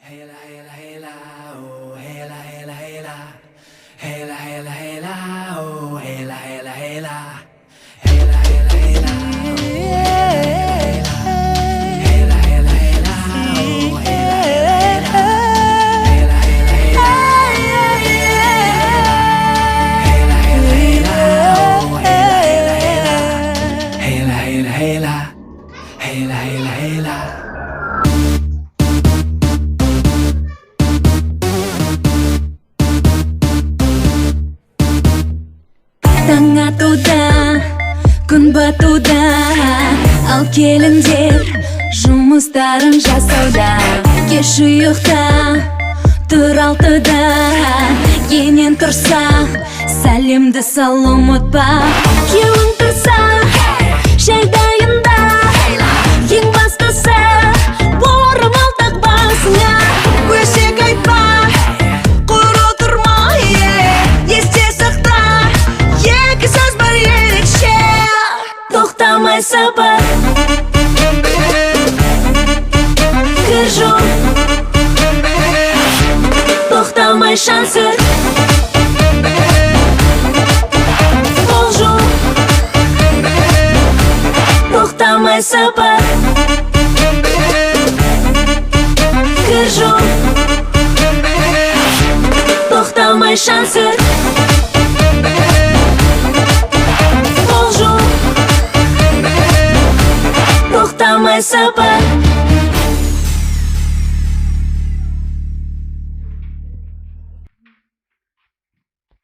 Hela hela hela, oh hela hela hela, hela hela hela, oh hela hela hela, hela hela hela, hela hela hela, oh hela hela hela, hela hela hela, hela hela hela, oh hela hela hela, hela hela hela, hela hela hela. Таң атуда, күн батуда, ал келіндер жұмыстарын жасауда. Кеш ұйықта, тұр алтыда, енен тұрса, сәлемді сал ұмытпа. Кеуің тұрса, шай дайында, ең бастысы орамал тақ басыңа. Өсек айтпа, құр отырма, есте сақта, екі сөз бар ерекше. Тоқтамай сапар, кір жол, тоқтамай шансыр, ол жол, тоқтамай сапар, кір жол, тоқтамай шансыр, ол жол, тоқтамай сапар.